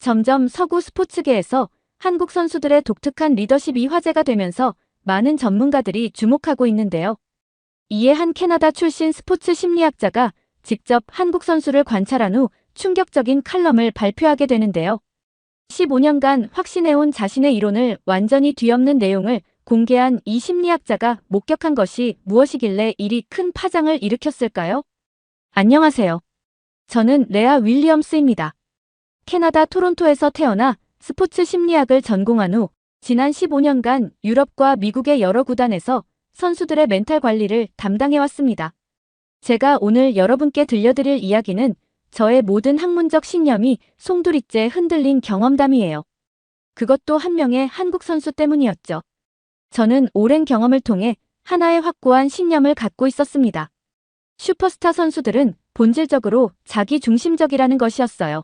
점점 서구 스포츠계에서 한국 선수들의 독특한 리더십이 화제가 되면서 많은 전문가들이 주목하고 있는데요. 이에 한 캐나다 출신 스포츠 심리학자가 직접 한국 선수를 관찰한 후 충격적인 칼럼을 발표하게 되는데요. 15년간 확신해온 자신의 이론을 완전히 뒤엎는 내용을 공개한 이 심리학자가 목격한 것이 무엇이길래 이리 큰 파장을 일으켰을까요? 안녕하세요. 저는 레아 윌리엄스입니다. 캐나다 토론토에서 태어나 스포츠 심리학을 전공한 후 지난 15년간 유럽과 미국의 여러 구단에서 선수들의 멘탈 관리를 담당해왔습니다. 제가 오늘 여러분께 들려드릴 이야기는 저의 모든 학문적 신념이 송두리째 흔들린 경험담이에요. 그것도 한 명의 한국 선수 때문이었죠. 저는 오랜 경험을 통해 하나의 확고한 신념을 갖고 있었습니다. 슈퍼스타 선수들은 본질적으로 자기중심적이라는 것이었어요.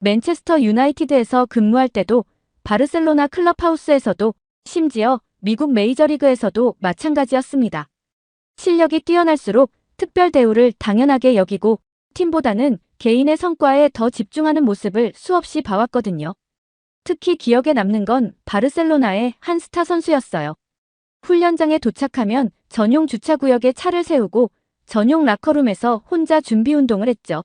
맨체스터 유나이티드에서 근무할 때도, 바르셀로나 클럽하우스에서도, 심지어 미국 메이저리그에서도 마찬가지였습니다. 실력이 뛰어날수록 특별 대우를 당연하게 여기고 팀보다는 개인의 성과에 더 집중하는 모습을 수없이 봐왔거든요. 특히 기억에 남는 건 바르셀로나의 한 스타 선수였어요. 훈련장에 도착하면 전용 주차구역에 차를 세우고 전용 라커룸에서 혼자 준비 운동을 했죠.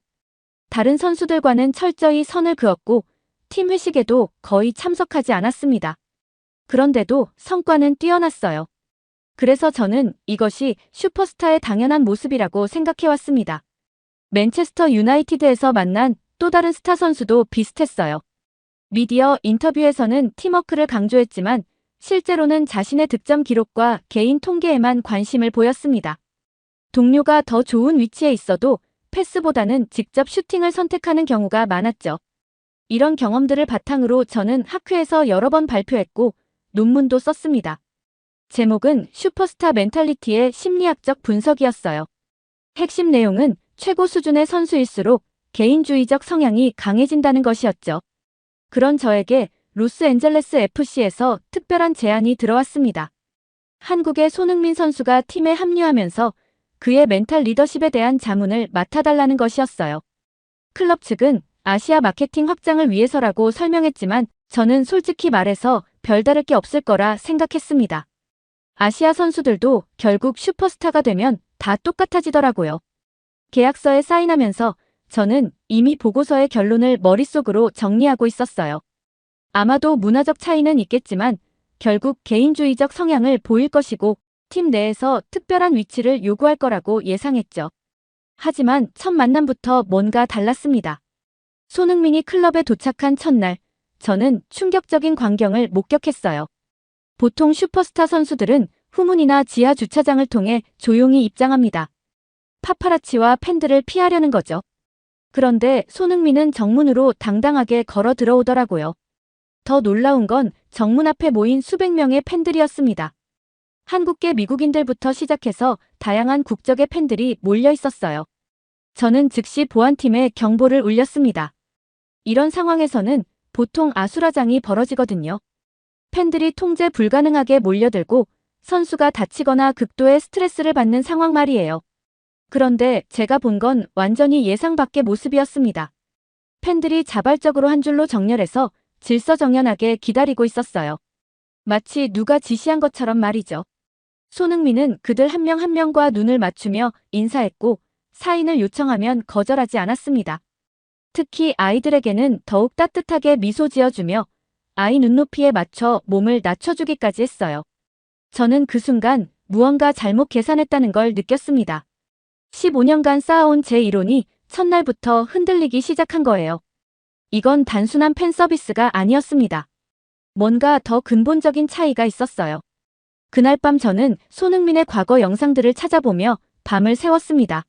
다른 선수들과는 철저히 선을 그었고 팀 회식에도 거의 참석하지 않았습니다. 그런데도 성과는 뛰어났어요. 그래서 저는 이것이 슈퍼스타의 당연한 모습이라고 생각해왔습니다. 맨체스터 유나이티드에서 만난 또 다른 스타 선수도 비슷했어요. 미디어 인터뷰에서는 팀워크를 강조했지만 실제로는 자신의 득점 기록과 개인 통계에만 관심을 보였습니다. 동료가 더 좋은 위치에 있어도 패스보다는 직접 슈팅을 선택하는 경우가 많았죠. 이런 경험들을 바탕으로 저는 학회에서 여러 번 발표했고 논문도 썼습니다. 제목은 슈퍼스타 멘탈리티의 심리학적 분석이었어요. 핵심 내용은 최고 수준의 선수일수록 개인주의적 성향이 강해진다는 것이었죠. 그런 저에게 로스앤젤레스 FC에서 특별한 제안이 들어왔습니다. 한국의 손흥민 선수가 팀에 합류하면서 그의 멘탈 리더십에 대한 자문을 맡아달라는 것이었어요. 클럽 측은 아시아 마케팅 확장을 위해서라고 설명했지만 저는 솔직히 말해서 별다를 게 없을 거라 생각했습니다. 아시아 선수들도 결국 슈퍼스타가 되면 다 똑같아지더라고요. 계약서에 사인하면서 저는 이미 보고서의 결론을 머릿속으로 정리하고 있었어요. 아마도 문화적 차이는 있겠지만 결국 개인주의적 성향을 보일 것이고 팀 내에서 특별한 위치를 요구할 거라고 예상했죠. 하지만 첫 만남부터 뭔가 달랐습니다. 손흥민이 클럽에 도착한 첫날, 저는 충격적인 광경을 목격했어요. 보통 슈퍼스타 선수들은 후문이나 지하 주차장을 통해 조용히 입장합니다. 파파라치와 팬들을 피하려는 거죠. 그런데 손흥민은 정문으로 당당하게 걸어 들어오더라고요. 더 놀라운 건 정문 앞에 모인 수백 명의 팬들이었습니다. 한국계 미국인들부터 시작해서 다양한 국적의 팬들이 몰려 있었어요. 저는 즉시 보안팀에 경보를 울렸습니다. 이런 상황에서는 보통 아수라장이 벌어지거든요. 팬들이 통제 불가능하게 몰려들고 선수가 다치거나 극도의 스트레스를 받는 상황 말이에요. 그런데 제가 본 건 완전히 예상 밖의 모습이었습니다. 팬들이 자발적으로 한 줄로 정렬해서 질서정연하게 기다리고 있었어요. 마치 누가 지시한 것처럼 말이죠. 손흥민은 그들 한 명 한 명과 눈을 맞추며 인사했고 사인을 요청하면 거절하지 않았습니다. 특히 아이들에게는 더욱 따뜻하게 미소 지어주며 아이 눈높이에 맞춰 몸을 낮춰주기까지 했어요. 저는 그 순간 무언가 잘못 계산했다는 걸 느꼈습니다. 15년간 쌓아온 제 이론이 첫날부터 흔들리기 시작한 거예요. 이건 단순한 팬 서비스가 아니었습니다. 뭔가 더 근본적인 차이가 있었어요. 그날 밤 저는 손흥민의 과거 영상들을 찾아보며 밤을 새웠습니다.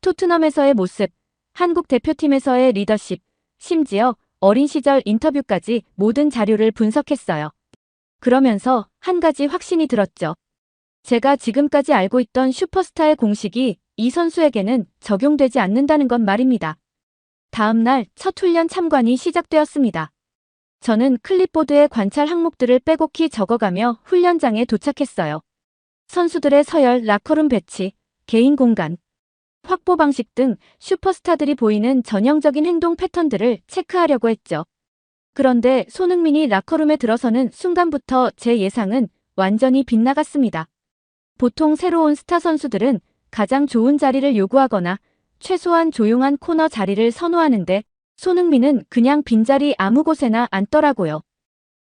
토트넘에서의 모습, 한국 대표팀에서의 리더십, 심지어 어린 시절 인터뷰까지 모든 자료를 분석했어요. 그러면서 한 가지 확신이 들었죠. 제가 지금까지 알고 있던 슈퍼스타의 공식이 이 선수에게는 적용되지 않는다는 건 말입니다. 다음 날 첫 훈련 참관이 시작되었습니다. 저는 클립보드에 관찰 항목들을 빼곡히 적어가며 훈련장에 도착했어요. 선수들의 서열, 라커룸 배치, 개인 공간, 확보 방식 등 슈퍼스타들이 보이는 전형적인 행동 패턴들을 체크하려고 했죠. 그런데 손흥민이 라커룸에 들어서는 순간부터 제 예상은 완전히 빗나갔습니다. 보통 새로운 스타 선수들은 가장 좋은 자리를 요구하거나 최소한 조용한 코너 자리를 선호하는데 손흥민은 그냥 빈자리 아무 곳에나 앉더라고요.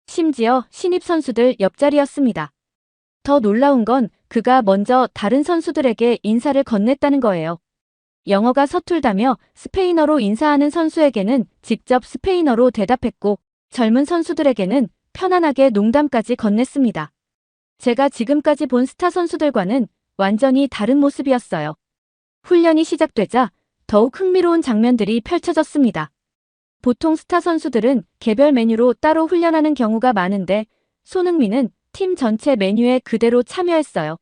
심지어 신입 선수들 옆자리였습니다. 더 놀라운 건 그가 먼저 다른 선수들에게 인사를 건넸다는 거예요. 영어가 서툴다며 스페인어로 인사하는 선수에게는 직접 스페인어로 대답했고 젊은 선수들에게는 편안하게 농담까지 건넸습니다. 제가 지금까지 본 스타 선수들과는 완전히 다른 모습이었어요. 훈련이 시작되자 더욱 흥미로운 장면들이 펼쳐졌습니다. 보통 스타 선수들은 개별 메뉴로 따로 훈련하는 경우가 많은데 손흥민은 팀 전체 메뉴에 그대로 참여했어요.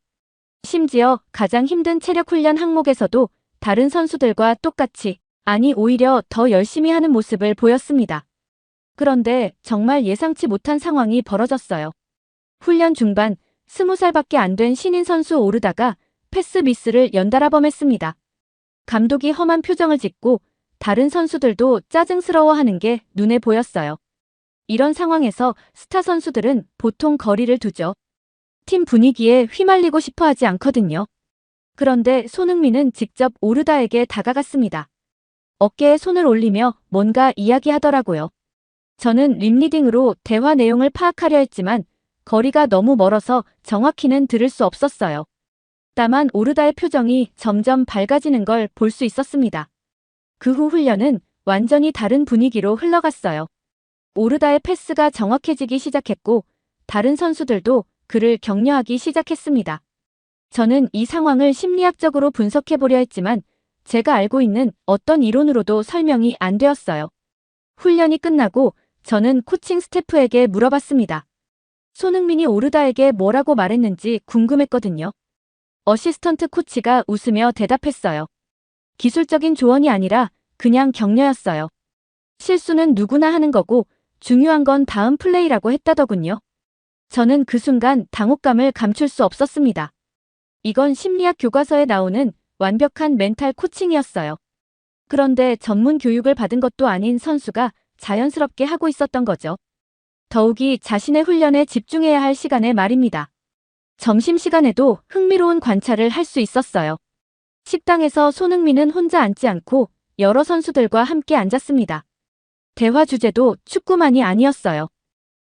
심지어 가장 힘든 체력 훈련 항목에서도 다른 선수들과 똑같이, 아니 오히려 더 열심히 하는 모습을 보였습니다. 그런데 정말 예상치 못한 상황이 벌어졌어요. 훈련 중반 20살밖에 안 된 신인 선수 오르다가 패스 미스를 연달아 범했습니다. 감독이 험한 표정을 짓고 다른 선수들도 짜증스러워하는 게 눈에 보였어요. 이런 상황에서 스타 선수들은 보통 거리를 두죠. 팀 분위기에 휘말리고 싶어 하지 않거든요. 그런데 손흥민은 직접 오르다에게 다가갔습니다. 어깨에 손을 올리며 뭔가 이야기하더라고요. 저는 립리딩으로 대화 내용을 파악하려 했지만 거리가 너무 멀어서 정확히는 들을 수 없었어요. 다만 오르다의 표정이 점점 밝아지는 걸 볼 수 있었습니다. 그 후 훈련은 완전히 다른 분위기로 흘러갔어요. 오르다의 패스가 정확해지기 시작했고 다른 선수들도 그를 격려하기 시작했습니다. 저는 이 상황을 심리학적으로 분석해보려 했지만 제가 알고 있는 어떤 이론으로도 설명이 안 되었어요. 훈련이 끝나고 저는 코칭 스태프에게 물어봤습니다. 손흥민이 오르다에게 뭐라고 말했는지 궁금했거든요. 어시스턴트 코치가 웃으며 대답했어요. 기술적인 조언이 아니라 그냥 격려였어요. 실수는 누구나 하는 거고 중요한 건 다음 플레이라고 했다더군요. 저는 그 순간 당혹감을 감출 수 없었습니다. 이건 심리학 교과서에 나오는 완벽한 멘탈 코칭이었어요. 그런데 전문 교육을 받은 것도 아닌 선수가 자연스럽게 하고 있었던 거죠. 더욱이 자신의 훈련에 집중해야 할 시간에 말입니다. 점심시간에도 흥미로운 관찰을 할 수 있었어요. 식당에서 손흥민은 혼자 앉지 않고 여러 선수들과 함께 앉았습니다. 대화 주제도 축구만이 아니었어요.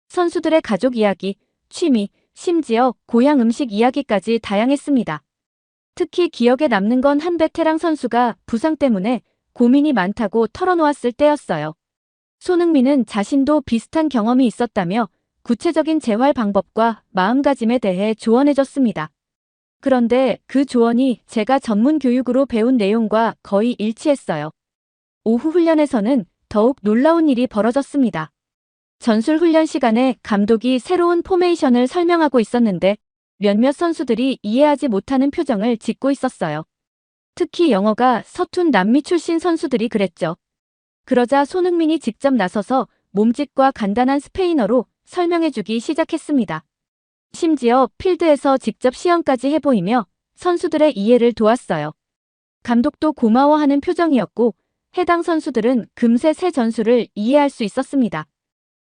선수들의 가족 이야기, 취미, 심지어 고향 음식 이야기까지 다양했습니다. 특히 기억에 남는 건 한 베테랑 선수가 부상 때문에 고민이 많다고 털어놓았을 때였어요. 손흥민은 자신도 비슷한 경험이 있었다며 구체적인 재활 방법과 마음가짐에 대해 조언해줬습니다. 그런데 그 조언이 제가 전문 교육으로 배운 내용과 거의 일치했어요. 오후 훈련에서는 더욱 놀라운 일이 벌어졌습니다. 전술 훈련 시간에 감독이 새로운 포메이션을 설명하고 있었는데 몇몇 선수들이 이해하지 못하는 표정을 짓고 있었어요. 특히 영어가 서툰 남미 출신 선수들이 그랬죠. 그러자 손흥민이 직접 나서서 몸짓과 간단한 스페인어로 설명해주기 시작했습니다. 심지어 필드에서 직접 시연까지 해보이며 선수들의 이해를 도왔어요. 감독도 고마워하는 표정이었고 해당 선수들은 금세 새 전술을 이해할 수 있었습니다.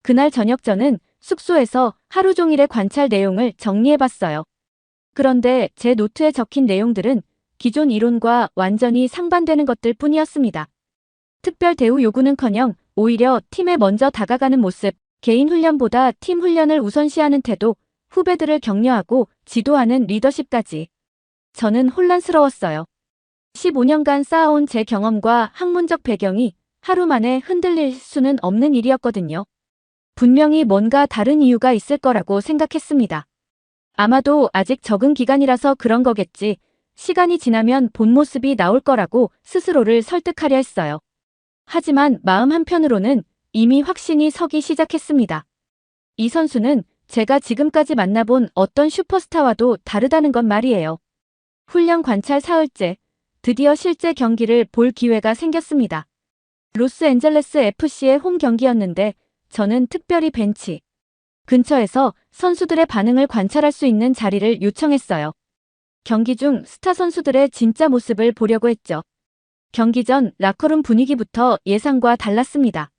그날 저녁 저는 숙소에서 하루 종일의 관찰 내용을 정리해봤어요. 그런데 제 노트에 적힌 내용들은 기존 이론과 완전히 상반되는 것들 뿐이었습니다. 특별 대우 요구는커녕 오히려 팀에 먼저 다가가는 모습, 개인 훈련보다 팀 훈련을 우선시하는 태도, 후배들을 격려하고 지도하는 리더십까지. 저는 혼란스러웠어요. 15년간 쌓아온 제 경험과 학문적 배경이 하루 만에 흔들릴 수는 없는 일이었거든요. 분명히 뭔가 다른 이유가 있을 거라고 생각했습니다. 아마도 아직 적응 기간이라서 그런 거겠지. 시간이 지나면 본 모습이 나올 거라고 스스로를 설득하려 했어요. 하지만 마음 한편으로는 이미 확신이 서기 시작했습니다. 이 선수는 제가 지금까지 만나본 어떤 슈퍼스타와도 다르다는 건 말이에요. 훈련 관찰 사흘째, 드디어 실제 경기를 볼 기회가 생겼습니다. 로스앤젤레스 FC의 홈 경기였는데 저는 특별히 벤치 근처에서 선수들의 반응을 관찰할 수 있는 자리를 요청했어요. 경기 중 스타 선수들의 진짜 모습을 보려고 했죠. 경기 전 라커룸 분위기부터 예상과 달랐습니다.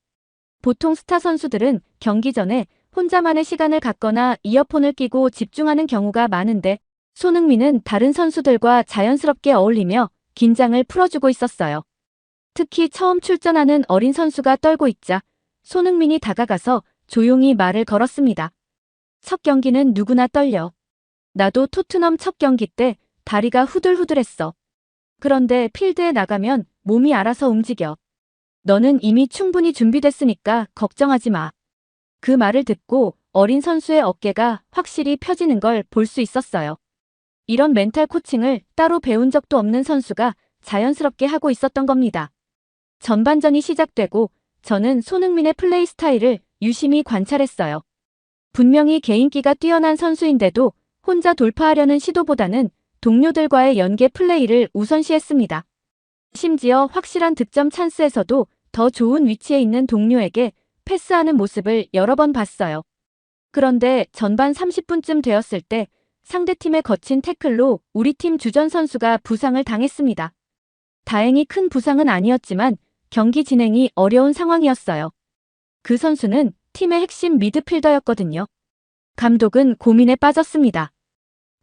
보통 스타 선수들은 경기 전에 혼자만의 시간을 갖거나 이어폰을 끼고 집중하는 경우가 많은데 손흥민은 다른 선수들과 자연스럽게 어울리며 긴장을 풀어주고 있었어요. 특히 처음 출전하는 어린 선수가 떨고 있자 손흥민이 다가가서 조용히 말을 걸었습니다. 첫 경기는 누구나 떨려. 나도 토트넘 첫 경기 때 다리가 후들후들했어. 그런데 필드에 나가면 몸이 알아서 움직여. 너는 이미 충분히 준비됐으니까 걱정하지 마. 그 말을 듣고 어린 선수의 어깨가 확실히 펴지는 걸 볼 수 있었어요. 이런 멘탈 코칭을 따로 배운 적도 없는 선수가 자연스럽게 하고 있었던 겁니다. 전반전이 시작되고 저는 손흥민의 플레이 스타일을 유심히 관찰했어요. 분명히 개인기가 뛰어난 선수인데도 혼자 돌파하려는 시도보다는 동료들과의 연계 플레이를 우선시했습니다. 심지어 확실한 득점 찬스에서도 더 좋은 위치에 있는 동료에게 패스하는 모습을 여러 번 봤어요. 그런데 전반 30분쯤 되었을 때 상대팀의 거친 태클로 우리 팀 주전 선수가 부상을 당했습니다. 다행히 큰 부상은 아니었지만 경기 진행이 어려운 상황이었어요. 그 선수는 팀의 핵심 미드필더였거든요. 감독은 고민에 빠졌습니다.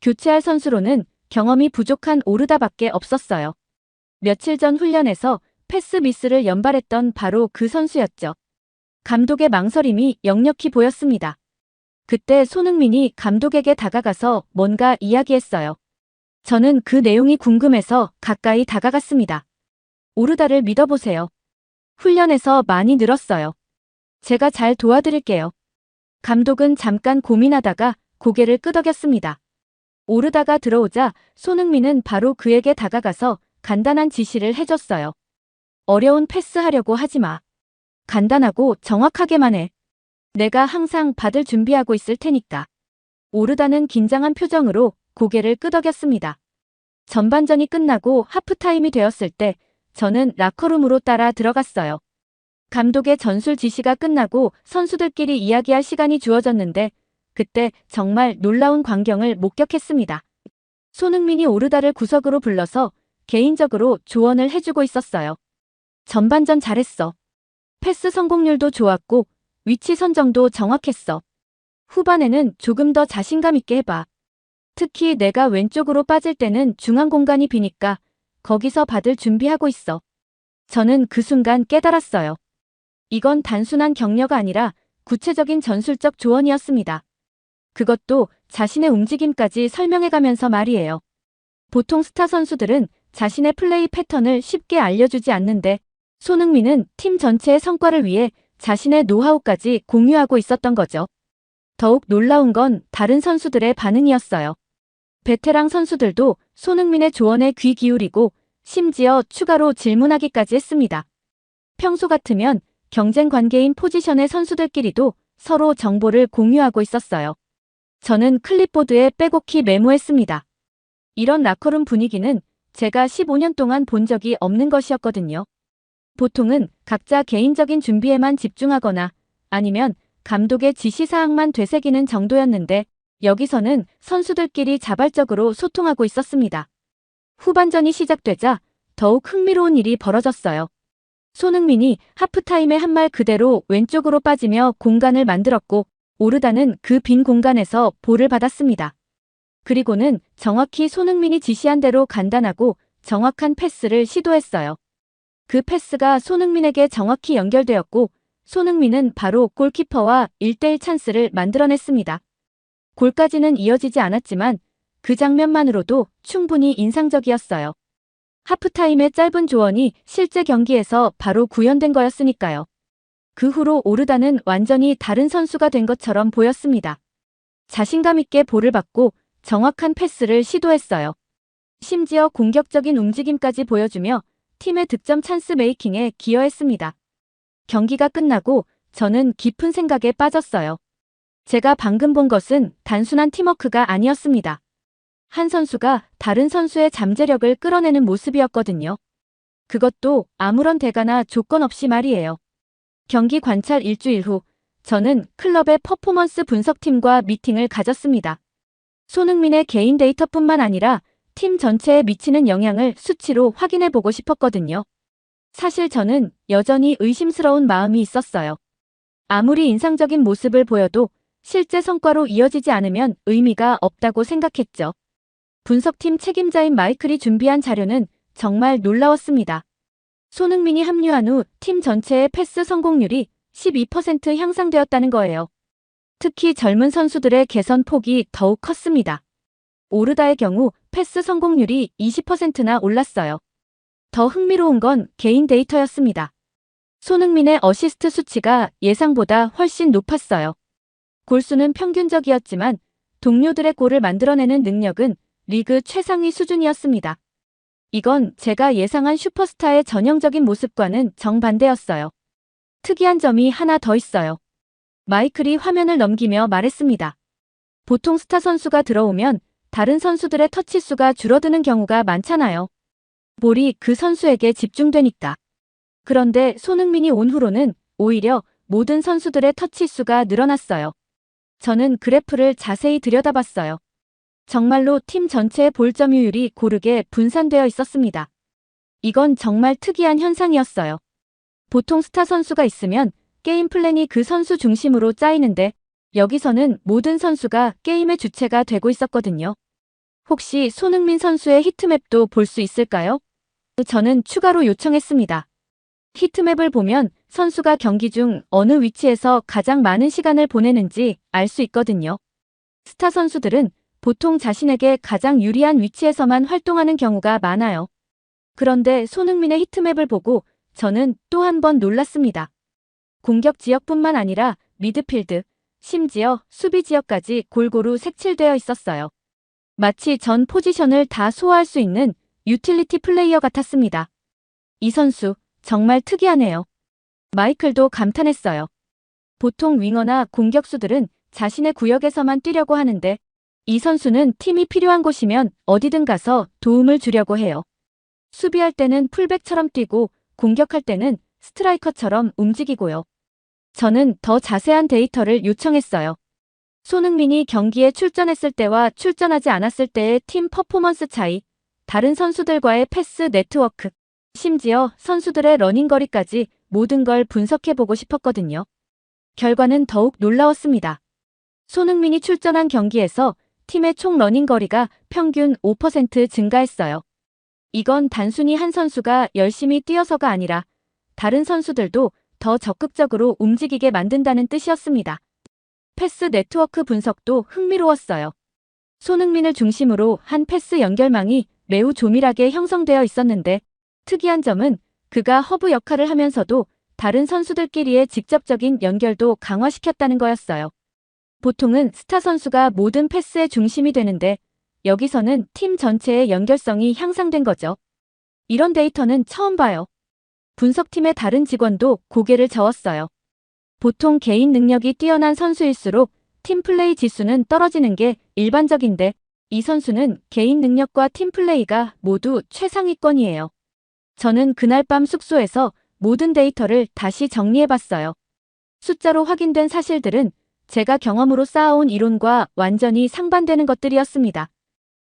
교체할 선수로는 경험이 부족한 오르다밖에 없었어요. 며칠 전 훈련에서 패스 미스를 연발했던 바로 그 선수였죠. 감독의 망설임이 역력히 보였습니다. 그때 손흥민이 감독에게 다가가서 뭔가 이야기했어요. 저는 그 내용이 궁금해서 가까이 다가갔습니다. 오르다를 믿어보세요. 훈련에서 많이 늘었어요. 제가 잘 도와드릴게요. 감독은 잠깐 고민하다가 고개를 끄덕였습니다. 오르다가 들어오자 손흥민은 바로 그에게 다가가서 간단한 지시를 해줬어요. 어려운 패스하려고 하지 마. 간단하고 정확하게만 해. 내가 항상 받을 준비하고 있을 테니까. 오르다는 긴장한 표정으로 고개를 끄덕였습니다. 전반전이 끝나고 하프타임이 되었을 때 저는 라커룸으로 따라 들어갔어요. 감독의 전술 지시가 끝나고 선수들끼리 이야기할 시간이 주어졌는데 그때 정말 놀라운 광경을 목격했습니다. 손흥민이 오르다를 구석으로 불러서 개인적으로 조언을 해주고 있었어요. 전반전 잘했어. 패스 성공률도 좋았고 위치 선정도 정확했어. 후반에는 조금 더 자신감 있게 해봐. 특히 내가 왼쪽으로 빠질 때는 중앙 공간이 비니까 거기서 받을 준비하고 있어. 저는 그 순간 깨달았어요. 이건 단순한 격려가 아니라 구체적인 전술적 조언이었습니다. 그것도 자신의 움직임까지 설명해가면서 말이에요. 보통 스타 선수들은 자신의 플레이 패턴을 쉽게 알려주지 않는데 손흥민은 팀 전체의 성과를 위해 자신의 노하우까지 공유하고 있었던 거죠. 더욱 놀라운 건 다른 선수들의 반응이었어요. 베테랑 선수들도 손흥민의 조언에 귀 기울이고 심지어 추가로 질문하기까지 했습니다. 평소 같으면 경쟁 관계인 포지션의 선수들끼리도 서로 정보를 공유하고 있었어요. 저는 클립보드에 빼곡히 메모했습니다. 이런 라커룸 분위기는 제가 15년 동안 본 적이 없는 것이었거든요. 보통은 각자 개인적인 준비에만 집중하거나 아니면 감독의 지시사항만 되새기는 정도였는데 여기서는 선수들끼리 자발적으로 소통하고 있었습니다. 후반전이 시작되자 더욱 흥미로운 일이 벌어졌어요. 손흥민이 하프타임에 한 말 그대로 왼쪽으로 빠지며 공간을 만들었고 오르다는 그 빈 공간에서 볼을 받았습니다. 그리고는 정확히 손흥민이 지시한 대로 간단하고 정확한 패스를 시도했어요. 그 패스가 손흥민에게 정확히 연결되었고 손흥민은 바로 골키퍼와 1대1 찬스를 만들어냈습니다. 골까지는 이어지지 않았지만 그 장면만으로도 충분히 인상적이었어요. 하프타임의 짧은 조언이 실제 경기에서 바로 구현된 거였으니까요. 그 후로 오르다는 완전히 다른 선수가 된 것처럼 보였습니다. 자신감 있게 볼을 받고 정확한 패스를 시도했어요. 심지어 공격적인 움직임까지 보여주며 팀의 득점 찬스 메이킹에 기여했습니다. 경기가 끝나고 저는 깊은 생각에 빠졌어요. 제가 방금 본 것은 단순한 팀워크가 아니었습니다. 한 선수가 다른 선수의 잠재력을 끌어내는 모습이었거든요. 그것도 아무런 대가나 조건 없이 말이에요. 경기 관찰 일주일 후 저는 클럽의 퍼포먼스 분석팀과 미팅을 가졌습니다. 손흥민의 개인 데이터뿐만 아니라 팀 전체에 미치는 영향을 수치로 확인해 보고 싶었거든요. 사실 저는 여전히 의심스러운 마음이 있었어요. 아무리 인상적인 모습을 보여도 실제 성과로 이어지지 않으면 의미가 없다고 생각했죠. 분석팀 책임자인 마이클이 준비한 자료는 정말 놀라웠습니다. 손흥민이 합류한 후 팀 전체의 패스 성공률이 12% 향상되었다는 거예요. 특히 젊은 선수들의 개선 폭이 더욱 컸습니다. 오르다의 경우 패스 성공률이 20%나 올랐어요. 더 흥미로운 건 개인 데이터였습니다. 손흥민의 어시스트 수치가 예상보다 훨씬 높았어요. 골수는 평균적이었지만 동료들의 골을 만들어내는 능력은 리그 최상위 수준이었습니다. 이건 제가 예상한 슈퍼스타의 전형적인 모습과는 정반대였어요. 특이한 점이 하나 더 있어요. 마이클이 화면을 넘기며 말했습니다. 보통 스타 선수가 들어오면 다른 선수들의 터치 수가 줄어드는 경우가 많잖아요. 볼이 그 선수에게 집중되니까. 그런데 손흥민이 온 후로는 오히려 모든 선수들의 터치 수가 늘어났어요. 저는 그래프를 자세히 들여다봤어요. 정말로 팀 전체의 볼 점유율이 고르게 분산되어 있었습니다. 이건 정말 특이한 현상이었어요. 보통 스타 선수가 있으면 게임 플랜이 그 선수 중심으로 짜이는데 여기서는 모든 선수가 게임의 주체가 되고 있었거든요. 혹시 손흥민 선수의 히트맵도 볼 수 있을까요? 저는 추가로 요청했습니다. 히트맵을 보면 선수가 경기 중 어느 위치에서 가장 많은 시간을 보내는지 알 수 있거든요. 스타 선수들은 보통 자신에게 가장 유리한 위치에서만 활동하는 경우가 많아요. 그런데 손흥민의 히트맵을 보고 저는 또 한 번 놀랐습니다. 공격 지역뿐만 아니라 미드필드, 심지어 수비 지역까지 골고루 색칠되어 있었어요. 마치 전 포지션을 다 소화할 수 있는 유틸리티 플레이어 같았습니다. 이 선수 정말 특이하네요. 마이클도 감탄했어요. 보통 윙어나 공격수들은 자신의 구역에서만 뛰려고 하는데 이 선수는 팀이 필요한 곳이면 어디든 가서 도움을 주려고 해요. 수비할 때는 풀백처럼 뛰고 공격할 때는 스트라이커처럼 움직이고요. 저는 더 자세한 데이터를 요청했어요. 손흥민이 경기에 출전했을 때와 출전하지 않았을 때의 팀 퍼포먼스 차이, 다른 선수들과의 패스 네트워크, 심지어 선수들의 러닝거리까지 모든 걸 분석해보고 싶었거든요. 결과는 더욱 놀라웠습니다. 손흥민이 출전한 경기에서 팀의 총 러닝거리가 평균 5% 증가했어요. 이건 단순히 한 선수가 열심히 뛰어서가 아니라 다른 선수들도 더 적극적으로 움직이게 만든다는 뜻이었습니다. 패스 네트워크 분석도 흥미로웠어요. 손흥민을 중심으로 한 패스 연결망이 매우 조밀하게 형성되어 있었는데 특이한 점은 그가 허브 역할을 하면서도 다른 선수들끼리의 직접적인 연결도 강화시켰다는 거였어요. 보통은 스타 선수가 모든 패스의 중심이 되는데 여기서는 팀 전체의 연결성이 향상된 거죠. 이런 데이터는 처음 봐요. 분석팀의 다른 직원도 고개를 저었어요. 보통 개인 능력이 뛰어난 선수일수록 팀 플레이 지수는 떨어지는 게 일반적인데 이 선수는 개인 능력과 팀 플레이가 모두 최상위권이에요. 저는 그날 밤 숙소에서 모든 데이터를 다시 정리해봤어요. 숫자로 확인된 사실들은 제가 경험으로 쌓아온 이론과 완전히 상반되는 것들이었습니다.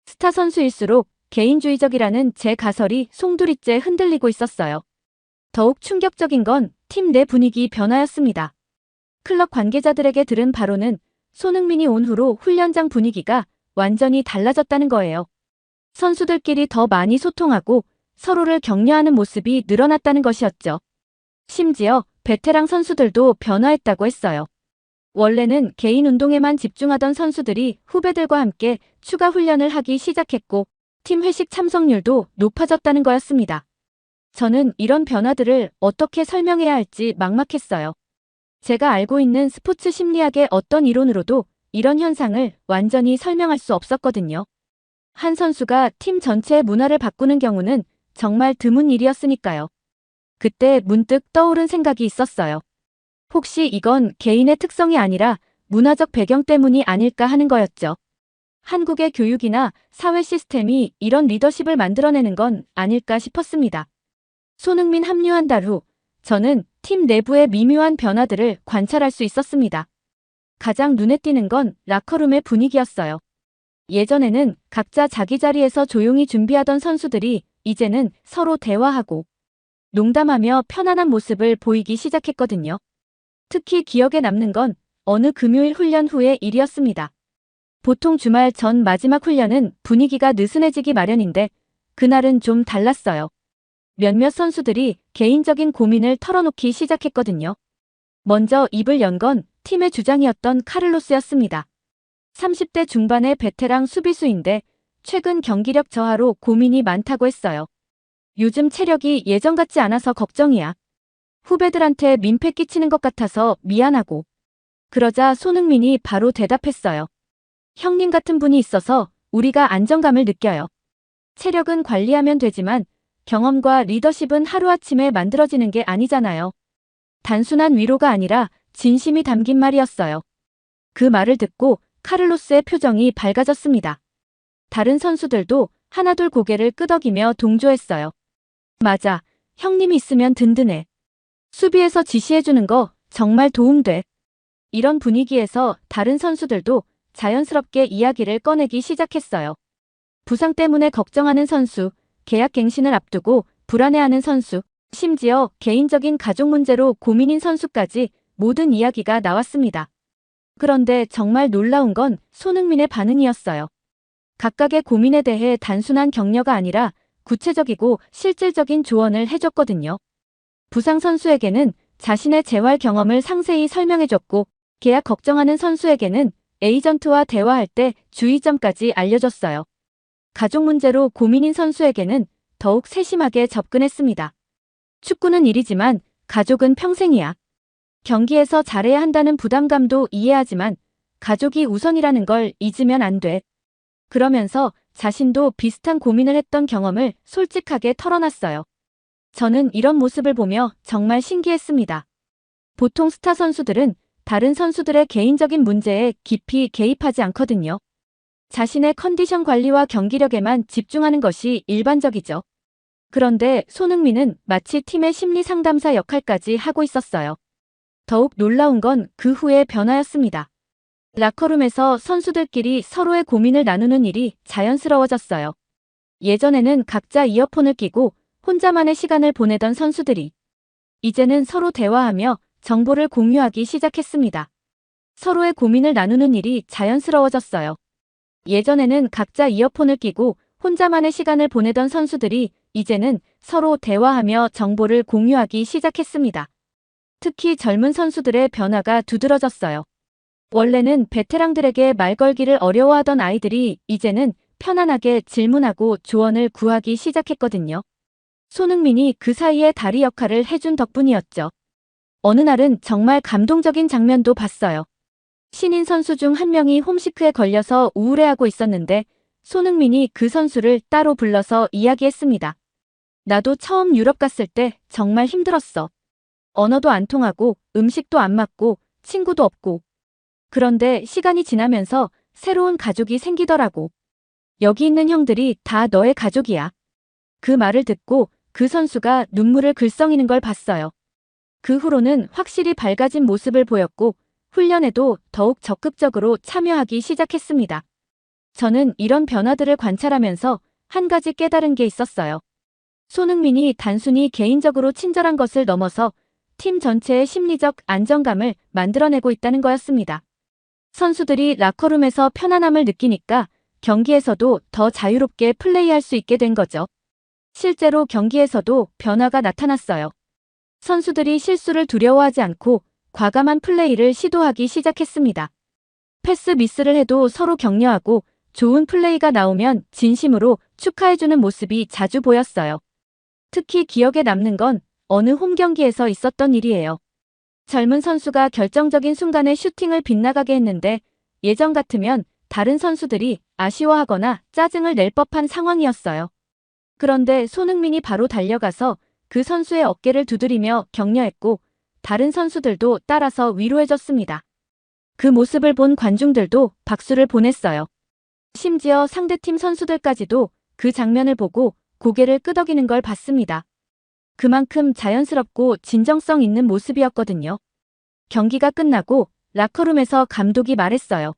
스타 선수일수록 개인주의적이라는 제 가설이 송두리째 흔들리고 있었어요. 더욱 충격적인 건 팀 내 분위기 변화였습니다. 클럽 관계자들에게 들은 바로는 손흥민이 온 후로 훈련장 분위기가 완전히 달라졌다는 거예요. 선수들끼리 더 많이 소통하고 서로를 격려하는 모습이 늘어났다는 것이었죠. 심지어 베테랑 선수들도 변화했다고 했어요. 원래는 개인 운동에만 집중하던 선수들이 후배들과 함께 추가 훈련을 하기 시작했고 팀 회식 참석률도 높아졌다는 거였습니다. 저는 이런 변화들을 어떻게 설명해야 할지 막막했어요. 제가 알고 있는 스포츠 심리학의 어떤 이론으로도 이런 현상을 완전히 설명할 수 없었거든요. 한 선수가 팀 전체의 문화를 바꾸는 경우는 정말 드문 일이었으니까요. 그때 문득 떠오른 생각이 있었어요. 혹시 이건 개인의 특성이 아니라 문화적 배경 때문이 아닐까 하는 거였죠. 한국의 교육이나 사회 시스템이 이런 리더십을 만들어내는 건 아닐까 싶었습니다. 손흥민 합류한 달 후 저는 팀 내부의 미묘한 변화들을 관찰할 수 있었습니다. 가장 눈에 띄는 건 라커룸의 분위기였어요. 예전에는 각자 자기 자리에서 조용히 준비하던 선수들이 이제는 서로 대화하고 농담하며 편안한 모습을 보이기 시작했거든요. 특히 기억에 남는 건 어느 금요일 훈련 후의 일이었습니다. 보통 주말 전 마지막 훈련은 분위기가 느슨해지기 마련인데 그날은 좀 달랐어요. 몇몇 선수들이 개인적인 고민을 털어놓기 시작했거든요. 먼저 입을 연 건 팀의 주장이었던 카를로스였습니다. 30대 중반의 베테랑 수비수인데 최근 경기력 저하로 고민이 많다고 했어요. 요즘 체력이 예전 같지 않아서 걱정이야. 후배들한테 민폐 끼치는 것 같아서 미안하고. 그러자 손흥민이 바로 대답했어요. 형님 같은 분이 있어서 우리가 안정감을 느껴요. 체력은 관리하면 되지만 경험과 리더십은 하루아침에 만들어지는 게 아니잖아요. 단순한 위로가 아니라 진심이 담긴 말이었어요. 그 말을 듣고 카를로스의 표정이 밝아졌습니다. 다른 선수들도 하나둘 고개를 끄덕이며 동조했어요. 맞아, 형님이 있으면 든든해. 수비에서 지시해주는 거 정말 도움돼. 이런 분위기에서 다른 선수들도 자연스럽게 이야기를 꺼내기 시작했어요. 부상 때문에 걱정하는 선수, 계약 갱신을 앞두고 불안해하는 선수, 심지어 개인적인 가족 문제로 고민인 선수까지 모든 이야기가 나왔습니다. 그런데 정말 놀라운 건 손흥민의 반응이었어요. 각각의 고민에 대해 단순한 격려가 아니라 구체적이고 실질적인 조언을 해줬거든요. 부상 선수에게는 자신의 재활 경험을 상세히 설명해줬고, 계약 걱정하는 선수에게는 에이전트와 대화할 때 주의점까지 알려줬어요. 가족 문제로 고민인 선수에게는 더욱 세심하게 접근했습니다. 축구는 일이지만 가족은 평생이야. 경기에서 잘해야 한다는 부담감도 이해하지만 가족이 우선이라는 걸 잊으면 안 돼. 그러면서 자신도 비슷한 고민을 했던 경험을 솔직하게 털어놨어요. 저는 이런 모습을 보며 정말 신기했습니다. 보통 스타 선수들은 다른 선수들의 개인적인 문제에 깊이 개입하지 않거든요. 자신의 컨디션 관리와 경기력에만 집중하는 것이 일반적이죠. 그런데 손흥민은 마치 팀의 심리 상담사 역할까지 하고 있었어요. 더욱 놀라운 건 그 후의 변화였습니다. 라커룸에서 선수들끼리 서로의 고민을 나누는 일이 자연스러워졌어요. 예전에는 각자 이어폰을 끼고 혼자만의 시간을 보내던 선수들이 이제는 서로 대화하며 정보를 공유하기 시작했습니다. 서로의 고민을 나누는 일이 자연스러워졌어요. 예전에는 각자 이어폰을 끼고 혼자만의 시간을 보내던 선수들이 이제는 서로 대화하며 정보를 공유하기 시작했습니다. 특히 젊은 선수들의 변화가 두드러졌어요. 원래는 베테랑들에게 말 걸기를 어려워하던 아이들이 이제는 편안하게 질문하고 조언을 구하기 시작했거든요. 손흥민이 그 사이에 다리 역할을 해준 덕분이었죠. 어느 날은 정말 감동적인 장면도 봤어요. 신인 선수 중 한 명이 홈시크에 걸려서 우울해하고 있었는데 손흥민이 그 선수를 따로 불러서 이야기했습니다. 나도 처음 유럽 갔을 때 정말 힘들었어. 언어도 안 통하고 음식도 안 맞고 친구도 없고. 그런데 시간이 지나면서 새로운 가족이 생기더라고. 여기 있는 형들이 다 너의 가족이야. 그 말을 듣고 그 선수가 눈물을 글썽이는 걸 봤어요. 그 후로는 확실히 밝아진 모습을 보였고 훈련에도 더욱 적극적으로 참여하기 시작했습니다. 저는 이런 변화들을 관찰하면서 한 가지 깨달은 게 있었어요. 손흥민이 단순히 개인적으로 친절한 것을 넘어서 팀 전체의 심리적 안정감을 만들어내고 있다는 거였습니다. 선수들이 라커룸에서 편안함을 느끼니까 경기에서도 더 자유롭게 플레이할 수 있게 된 거죠. 실제로 경기에서도 변화가 나타났어요. 선수들이 실수를 두려워하지 않고 과감한 플레이를 시도하기 시작했습니다. 패스 미스를 해도 서로 격려하고 좋은 플레이가 나오면 진심으로 축하해주는 모습이 자주 보였어요. 특히 기억에 남는 건 어느 홈 경기에서 있었던 일이에요. 젊은 선수가 결정적인 순간에 슈팅을 빗나가게 했는데 예전 같으면 다른 선수들이 아쉬워하거나 짜증을 낼 법한 상황이었어요. 그런데 손흥민이 바로 달려가서 그 선수의 어깨를 두드리며 격려했고 다른 선수들도 따라서 위로해줬습니다. 그 모습을 본 관중들도 박수를 보냈어요. 심지어 상대팀 선수들까지도 그 장면을 보고 고개를 끄덕이는 걸 봤습니다. 그만큼 자연스럽고 진정성 있는 모습이었거든요. 경기가 끝나고 라커룸에서 감독이 말했어요.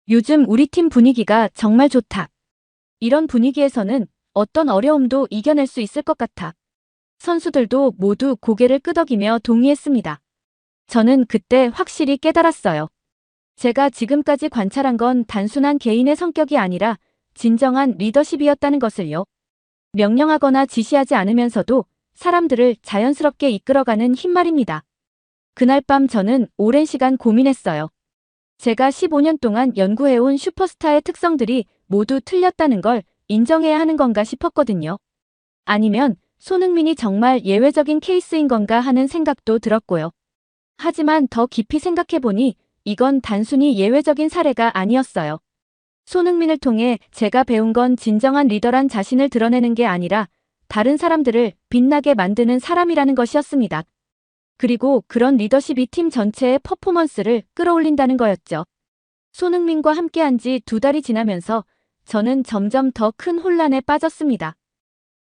요즘 우리 팀 분위기가 정말 좋다. 이런 분위기에서는 어떤 어려움도 이겨낼 수 있을 것 같아. 선수들도 모두 고개를 끄덕이며 동의했습니다. 저는 그때 확실히 깨달았어요. 제가 지금까지 관찰한 건 단순한 개인의 성격이 아니라 진정한 리더십이었다는 것을요. 명령하거나 지시하지 않으면서도 사람들을 자연스럽게 이끌어가는 힘 말입니다. 그날 밤 저는 오랜 시간 고민했어요. 제가 15년 동안 연구해온 슈퍼스타의 특성들이 모두 틀렸다는 걸 인정해야 하는 건가 싶었거든요. 아니면 손흥민이 정말 예외적인 케이스인 건가 하는 생각도 들었고요. 하지만 더 깊이 생각해보니 이건 단순히 예외적인 사례가 아니었어요. 손흥민을 통해 제가 배운 건 진정한 리더란 자신을 드러내는 게 아니라 다른 사람들을 빛나게 만드는 사람이라는 것이었습니다. 그리고 그런 리더십이 팀 전체의 퍼포먼스를 끌어올린다는 거였죠. 손흥민과 함께한 지 2달이 지나면서 저는 점점 더 큰 혼란에 빠졌습니다.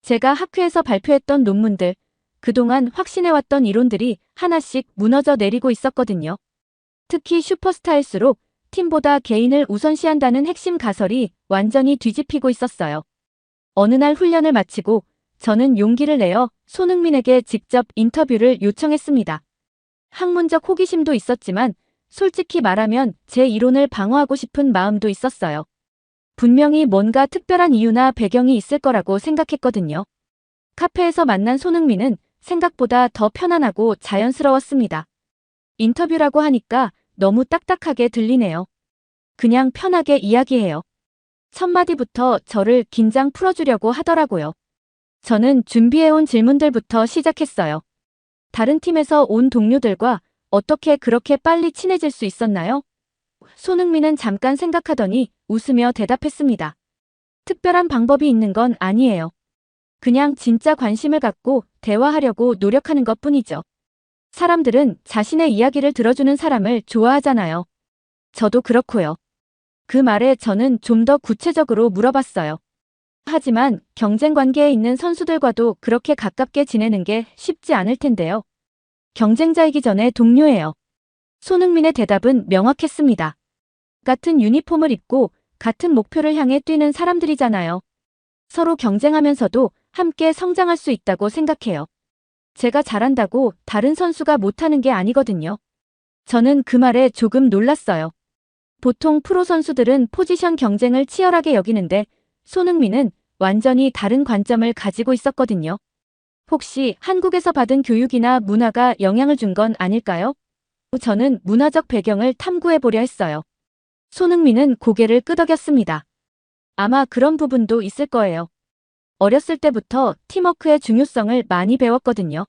제가 학회에서 발표했던 논문들, 그동안 확신해왔던 이론들이 하나씩 무너져 내리고 있었거든요. 특히 슈퍼스타일수록 팀보다 개인을 우선시한다는 핵심 가설이 완전히 뒤집히고 있었어요. 어느 날 훈련을 마치고 저는 용기를 내어 손흥민에게 직접 인터뷰를 요청했습니다. 학문적 호기심도 있었지만 솔직히 말하면 제 이론을 방어하고 싶은 마음도 있었어요. 분명히 뭔가 특별한 이유나 배경이 있을 거라고 생각했거든요. 카페에서 만난 손흥민은 생각보다 더 편안하고 자연스러웠습니다. 인터뷰라고 하니까 너무 딱딱하게 들리네요. 그냥 편하게 이야기해요. 첫 마디부터 저를 긴장 풀어주려고 하더라고요. 저는 준비해온 질문들부터 시작했어요. 다른 팀에서 온 동료들과 어떻게 그렇게 빨리 친해질 수 있었나요? 손흥민은 잠깐 생각하더니 웃으며 대답했습니다. 특별한 방법이 있는 건 아니에요. 그냥 진짜 관심을 갖고 대화하려고 노력하는 것뿐이죠. 사람들은 자신의 이야기를 들어주는 사람을 좋아하잖아요. 저도 그렇고요. 그 말에 저는 좀 더 구체적으로 물어봤어요. 하지만 경쟁 관계에 있는 선수들과도 그렇게 가깝게 지내는 게 쉽지 않을 텐데요. 경쟁자이기 전에 동료예요. 손흥민의 대답은 명확했습니다. 같은 유니폼을 입고 같은 목표를 향해 뛰는 사람들이잖아요. 서로 경쟁하면서도 함께 성장할 수 있다고 생각해요. 제가 잘한다고 다른 선수가 못하는 게 아니거든요. 저는 그 말에 조금 놀랐어요. 보통 프로 선수들은 포지션 경쟁을 치열하게 여기는데 손흥민은 완전히 다른 관점을 가지고 있었거든요. 혹시 한국에서 받은 교육이나 문화가 영향을 준 건 아닐까요? 저는 문화적 배경을 탐구해 보려 했어요. 손흥민은 고개를 끄덕였습니다. 아마 그런 부분도 있을 거예요. 어렸을 때부터 팀워크의 중요성을 많이 배웠거든요.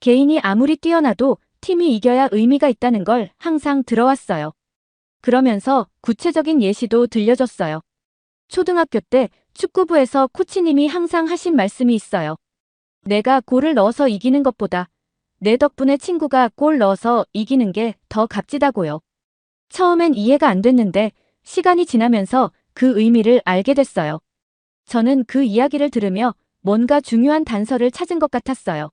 개인이 아무리 뛰어나도 팀이 이겨야 의미가 있다는 걸 항상 들어왔어요. 그러면서 구체적인 예시도 들려줬어요. 초등학교 때 축구부에서 코치님이 항상 하신 말씀이 있어요. 내가 골을 넣어서 이기는 것보다 내 덕분에 친구가 골 넣어서 이기는 게 더 값지다고요. 처음엔 이해가 안 됐는데 시간이 지나면서 그 의미를 알게 됐어요. 저는 그 이야기를 들으며 뭔가 중요한 단서를 찾은 것 같았어요.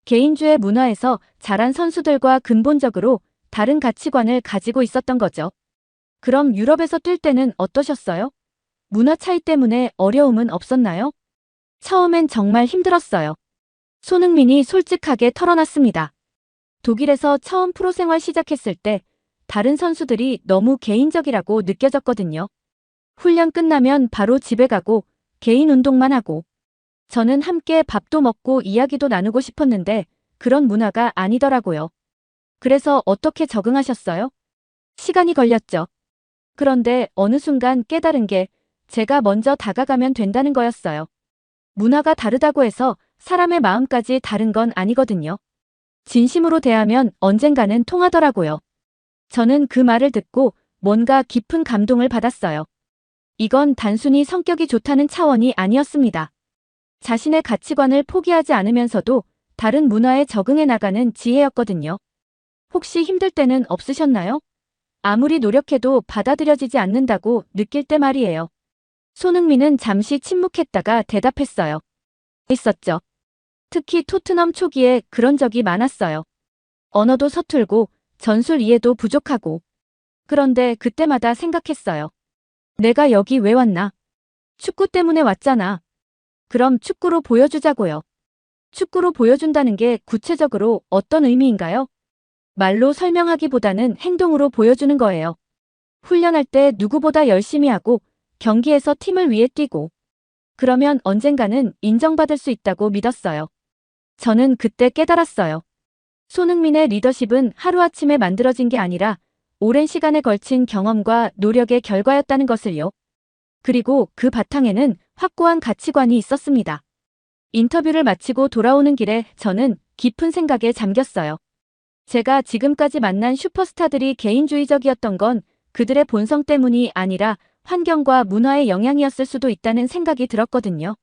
개인주의 문화에서 자란 선수들과 근본적으로 다른 가치관을 가지고 있었던 거죠. 그럼 유럽에서 뛸 때는 어떠셨어요? 문화 차이 때문에 어려움은 없었나요? 처음엔 정말 힘들었어요. 손흥민이 솔직하게 털어놨습니다. 독일에서 처음 프로 생활 시작했을 때 다른 선수들이 너무 개인적이라고 느껴졌거든요. 훈련 끝나면 바로 집에 가고 개인 운동만 하고 저는 함께 밥도 먹고 이야기도 나누고 싶었는데 그런 문화가 아니더라고요. 그래서 어떻게 적응하셨어요? 시간이 걸렸죠. 그런데 어느 순간 깨달은 게 제가 먼저 다가가면 된다는 거였어요. 문화가 다르다고 해서 사람의 마음까지 다른 건 아니거든요. 진심으로 대하면 언젠가는 통하더라고요. 저는 그 말을 듣고 뭔가 깊은 감동을 받았어요. 이건 단순히 성격이 좋다는 차원이 아니었습니다. 자신의 가치관을 포기하지 않으면서도 다른 문화에 적응해 나가는 지혜였거든요. 혹시 힘들 때는 없으셨나요? 아무리 노력해도 받아들여지지 않는다고 느낄 때 말이에요. 손흥민은 잠시 침묵했다가 대답했어요. 있었죠. 특히 토트넘 초기에 그런 적이 많았어요. 언어도 서툴고 전술 이해도 부족하고. 그런데 그때마다 생각했어요. 내가 여기 왜 왔나? 축구 때문에 왔잖아. 그럼 축구로 보여주자고요. 축구로 보여준다는 게 구체적으로 어떤 의미인가요? 말로 설명하기보다는 행동으로 보여주는 거예요. 훈련할 때 누구보다 열심히 하고 경기에서 팀을 위해 뛰고 그러면 언젠가는 인정받을 수 있다고 믿었어요. 저는 그때 깨달았어요. 손흥민의 리더십은 하루아침에 만들어진 게 아니라 오랜 시간에 걸친 경험과 노력의 결과였다는 것을요. 그리고 그 바탕에는 확고한 가치관이 있었습니다. 인터뷰를 마치고 돌아오는 길에 저는 깊은 생각에 잠겼어요. 제가 지금까지 만난 슈퍼스타들이 개인주의적이었던 건 그들의 본성 때문이 아니라 환경과 문화의 영향이었을 수도 있다는 생각이 들었거든요.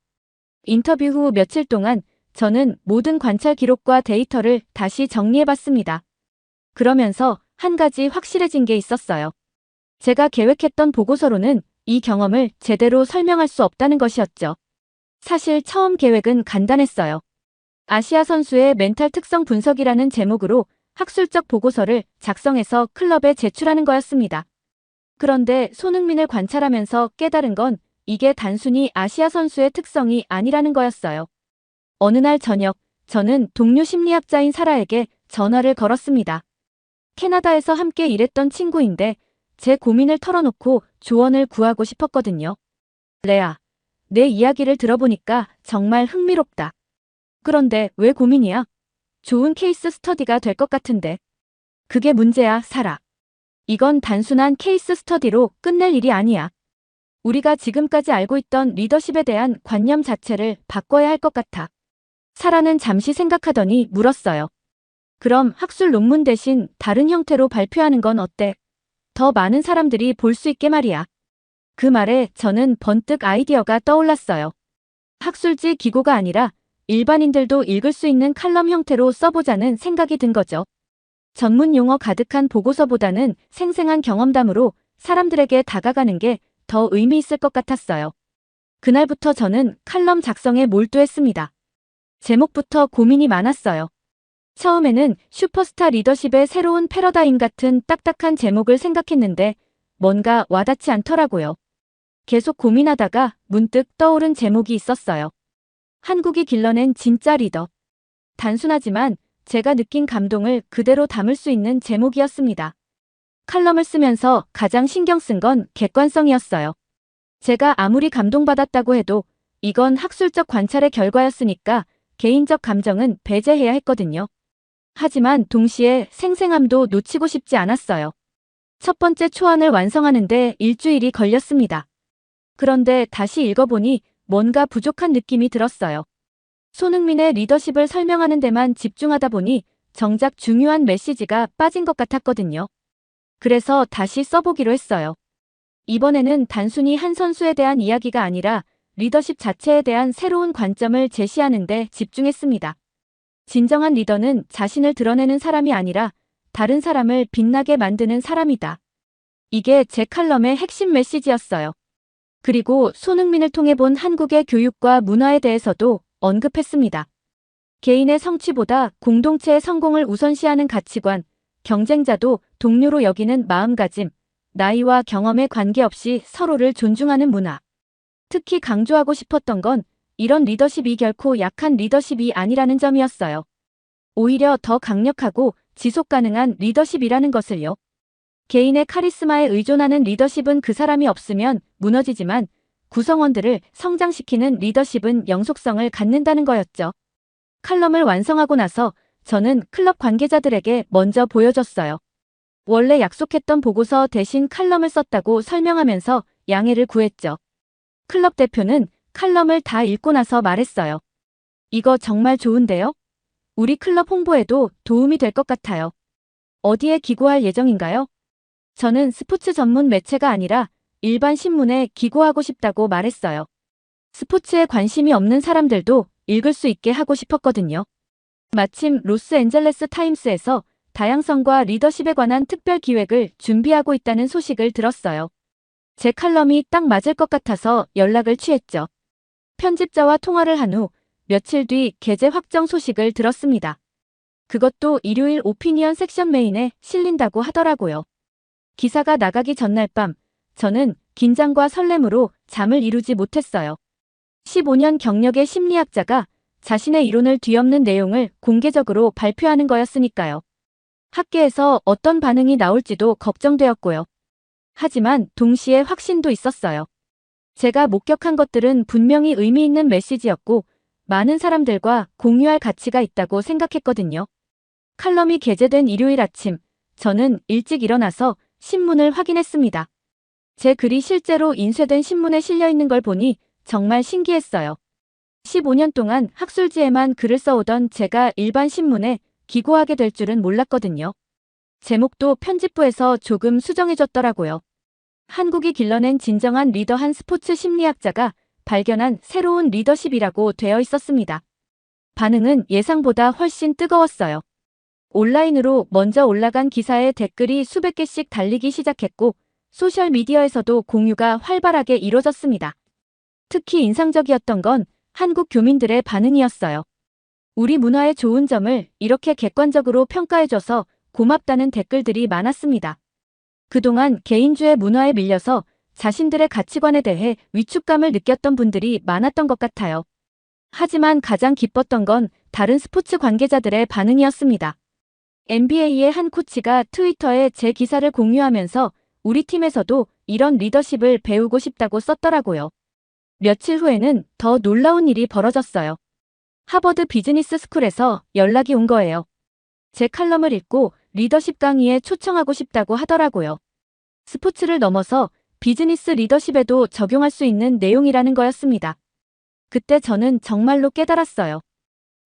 인터뷰 후 며칠 동안 저는 모든 관찰 기록과 데이터를 다시 정리해봤습니다. 그러면서 한 가지 확실해진 게 있었어요. 제가 계획했던 보고서로는 이 경험을 제대로 설명할 수 없다는 것이었죠. 사실 처음 계획은 간단했어요. 아시아 선수의 멘탈 특성 분석이라는 제목으로 학술적 보고서를 작성해서 클럽에 제출하는 거였습니다. 그런데 손흥민을 관찰하면서 깨달은 건 이게 단순히 아시아 선수의 특성이 아니라는 거였어요. 어느 날 저녁, 저는 동료 심리학자인 사라에게 전화를 걸었습니다. 캐나다에서 함께 일했던 친구인데 제 고민을 털어놓고 조언을 구하고 싶었거든요. 레아, 내 이야기를 들어보니까 정말 흥미롭다. 그런데 왜 고민이야? 좋은 케이스 스터디가 될 것 같은데. 그게 문제야, 사라. 이건 단순한 케이스 스터디로 끝낼 일이 아니야. 우리가 지금까지 알고 있던 리더십에 대한 관념 자체를 바꿔야 할 것 같아. 사라는 잠시 생각하더니 물었어요. 그럼 학술 논문 대신 다른 형태로 발표하는 건 어때? 더 많은 사람들이 볼 수 있게 말이야. 그 말에 저는 번뜩 아이디어가 떠올랐어요. 학술지 기고가 아니라 일반인들도 읽을 수 있는 칼럼 형태로 써보자는 생각이 든 거죠. 전문 용어 가득한 보고서보다는 생생한 경험담으로 사람들에게 다가가는 게 더 의미 있을 것 같았어요. 그날부터 저는 칼럼 작성에 몰두했습니다. 제목부터 고민이 많았어요. 처음에는 슈퍼스타 리더십의 새로운 패러다임 같은 딱딱한 제목을 생각했는데 뭔가 와닿지 않더라고요. 계속 고민하다가 문득 떠오른 제목이 있었어요. 한국이 길러낸 진짜 리더. 단순하지만 제가 느낀 감동을 그대로 담을 수 있는 제목이었습니다. 칼럼을 쓰면서 가장 신경 쓴 건 객관성이었어요. 제가 아무리 감동받았다고 해도 이건 학술적 관찰의 결과였으니까 개인적 감정은 배제해야 했거든요. 하지만 동시에 생생함도 놓치고 싶지 않았어요. 첫 번째 초안을 완성하는데 일주일이 걸렸습니다. 그런데 다시 읽어보니 뭔가 부족한 느낌이 들었어요. 손흥민의 리더십을 설명하는 데만 집중하다 보니 정작 중요한 메시지가 빠진 것 같았거든요. 그래서 다시 써보기로 했어요. 이번에는 단순히 한 선수에 대한 이야기가 아니라 리더십 자체에 대한 새로운 관점을 제시하는 데 집중했습니다. 진정한 리더는 자신을 드러내는 사람이 아니라 다른 사람을 빛나게 만드는 사람이다. 이게 제 칼럼의 핵심 메시지였어요. 그리고 손흥민을 통해 본 한국의 교육과 문화에 대해서도 언급했습니다. 개인의 성취보다 공동체의 성공을 우선시하는 가치관, 경쟁자도 동료로 여기는 마음가짐, 나이와 경험에 관계없이 서로를 존중하는 문화. 특히 강조하고 싶었던 건 이런 리더십이 결코 약한 리더십이 아니라는 점이었어요. 오히려 더 강력하고 지속 가능한 리더십이라는 것을요. 개인의 카리스마에 의존하는 리더십은 그 사람이 없으면 무너지지만 구성원들을 성장시키는 리더십은 영속성을 갖는다는 거였죠. 칼럼을 완성하고 나서 저는 클럽 관계자들에게 먼저 보여줬어요. 원래 약속했던 보고서 대신 칼럼을 썼다고 설명하면서 양해를 구했죠. 클럽 대표는 칼럼을 다 읽고 나서 말했어요. 이거 정말 좋은데요? 우리 클럽 홍보에도 도움이 될 것 같아요. 어디에 기고할 예정인가요? 저는 스포츠 전문 매체가 아니라 일반 신문에 기고하고 싶다고 말했어요. 스포츠에 관심이 없는 사람들도 읽을 수 있게 하고 싶었거든요. 마침 로스앤젤레스 타임스에서 다양성과 리더십에 관한 특별 기획을 준비하고 있다는 소식을 들었어요. 제 칼럼이 딱 맞을 것 같아서 연락을 취했죠. 편집자와 통화를 한 후 며칠 뒤 게재 확정 소식을 들었습니다. 그것도 일요일 오피니언 섹션 메인에 실린다고 하더라고요. 기사가 나가기 전날 밤, 저는 긴장과 설렘으로 잠을 이루지 못했어요. 15년 경력의 심리학자가 자신의 이론을 뒤엎는 내용을 공개적으로 발표하는 거였으니까요. 학계에서 어떤 반응이 나올지도 걱정되었고요. 하지만 동시에 확신도 있었어요. 제가 목격한 것들은 분명히 의미 있는 메시지였고 많은 사람들과 공유할 가치가 있다고 생각했거든요. 칼럼이 게재된 일요일 아침, 저는 일찍 일어나서 신문을 확인했습니다. 제 글이 실제로 인쇄된 신문에 실려 있는 걸 보니 정말 신기했어요. 15년 동안 학술지에만 글을 써오던 제가 일반 신문에 기고하게 될 줄은 몰랐거든요. 제목도 편집부에서 조금 수정해줬더라고요. 한국이 길러낸 진정한 리더 한 스포츠 심리학자가 발견한 새로운 리더십이라고 되어 있었습니다. 반응은 예상보다 훨씬 뜨거웠어요. 온라인으로 먼저 올라간 기사에 댓글이 수백 개씩 달리기 시작했고 소셜미디어에서도 공유가 활발하게 이뤄졌습니다. 특히 인상적이었던 건 한국 교민들의 반응이었어요. 우리 문화의 좋은 점을 이렇게 객관적으로 평가해줘서 고맙다는 댓글들이 많았습니다. 그동안 개인주의 문화에 밀려서 자신들의 가치관에 대해 위축감을 느꼈던 분들이 많았던 것 같아요. 하지만 가장 기뻤던 건 다른 스포츠 관계자들의 반응이었습니다. NBA의 한 코치가 트위터에 제 기사를 공유하면서 우리 팀에서도 이런 리더십을 배우고 싶다고 썼더라고요. 며칠 후에는 더 놀라운 일이 벌어졌어요. 하버드 비즈니스 스쿨에서 연락이 온 거예요. 제 칼럼을 읽고 리더십 강의에 초청하고 싶다고 하더라고요. 스포츠를 넘어서 비즈니스 리더십에도 적용할 수 있는 내용이라는 거였습니다. 그때 저는 정말로 깨달았어요.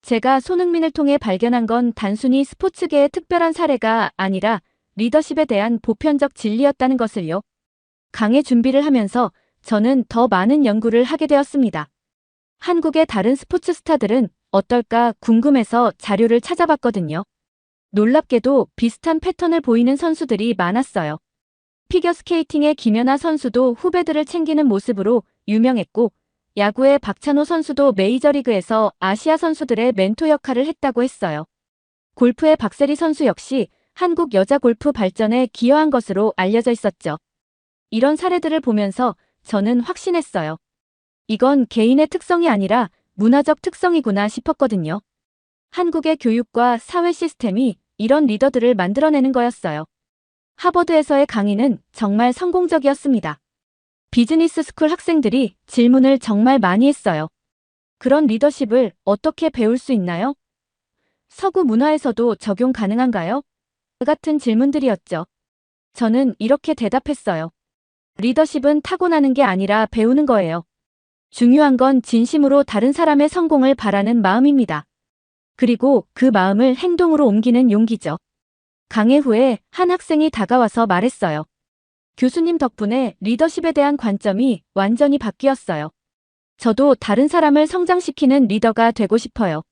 제가 손흥민을 통해 발견한 건 단순히 스포츠계의 특별한 사례가 아니라 리더십에 대한 보편적 진리였다는 것을요. 강의 준비를 하면서 저는 더 많은 연구를 하게 되었습니다. 한국의 다른 스포츠 스타들은 어떨까 궁금해서 자료를 찾아봤거든요. 놀랍게도 비슷한 패턴을 보이는 선수들이 많았어요. 피겨스케이팅의 김연아 선수도 후배들을 챙기는 모습으로 유명했고 야구의 박찬호 선수도 메이저리그에서 아시아 선수들의 멘토 역할을 했다고 했어요. 골프의 박세리 선수 역시 한국 여자 골프 발전에 기여한 것으로 알려져 있었죠. 이런 사례들을 보면서 저는 확신했어요. 이건 개인의 특성이 아니라 문화적 특성이구나 싶었거든요. 한국의 교육과 사회 시스템이 이런 리더들을 만들어내는 거였어요. 하버드에서의 강의는 정말 성공적이었습니다. 비즈니스 스쿨 학생들이 질문을 정말 많이 했어요. 그런 리더십을 어떻게 배울 수 있나요? 서구 문화에서도 적용 가능한가요? 같은 질문들이었죠. 저는 이렇게 대답했어요. 리더십은 타고나는 게 아니라 배우는 거예요. 중요한 건 진심으로 다른 사람의 성공을 바라는 마음입니다. 그리고 그 마음을 행동으로 옮기는 용기죠. 강의 후에 한 학생이 다가와서 말했어요. 교수님 덕분에 리더십에 대한 관점이 완전히 바뀌었어요. 저도 다른 사람을 성장시키는 리더가 되고 싶어요.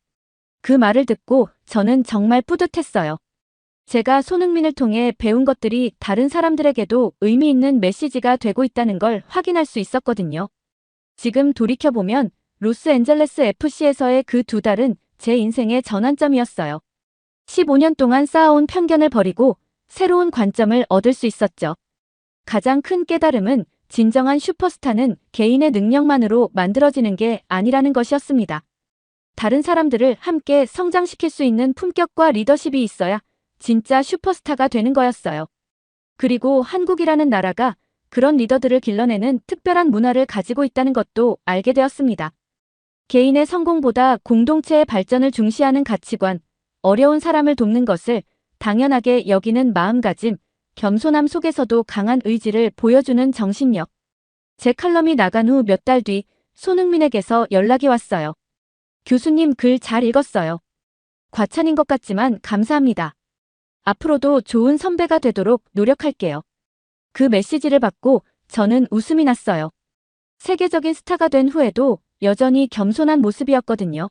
그 말을 듣고 저는 정말 뿌듯했어요. 제가 손흥민을 통해 배운 것들이 다른 사람들에게도 의미 있는 메시지가 되고 있다는 걸 확인할 수 있었거든요. 지금 돌이켜보면 로스앤젤레스 FC에서의 그 2달은 제 인생의 전환점이었어요. 15년 동안 쌓아온 편견을 버리고 새로운 관점을 얻을 수 있었죠. 가장 큰 깨달음은 진정한 슈퍼스타는 개인의 능력만으로 만들어지는 게 아니라는 것이었습니다. 다른 사람들을 함께 성장시킬 수 있는 품격과 리더십이 있어야 진짜 슈퍼스타가 되는 거였어요. 그리고 한국이라는 나라가 그런 리더들을 길러내는 특별한 문화를 가지고 있다는 것도 알게 되었습니다. 개인의 성공보다 공동체의 발전을 중시하는 가치관, 어려운 사람을 돕는 것을 당연하게 여기는 마음가짐, 겸손함 속에서도 강한 의지를 보여주는 정신력. 제 칼럼이 나간 후 몇 달 뒤 손흥민에게서 연락이 왔어요. 교수님 글 잘 읽었어요. 과찬인 것 같지만 감사합니다. 앞으로도 좋은 선배가 되도록 노력할게요. 그 메시지를 받고 저는 웃음이 났어요. 세계적인 스타가 된 후에도 여전히 겸손한 모습이었거든요.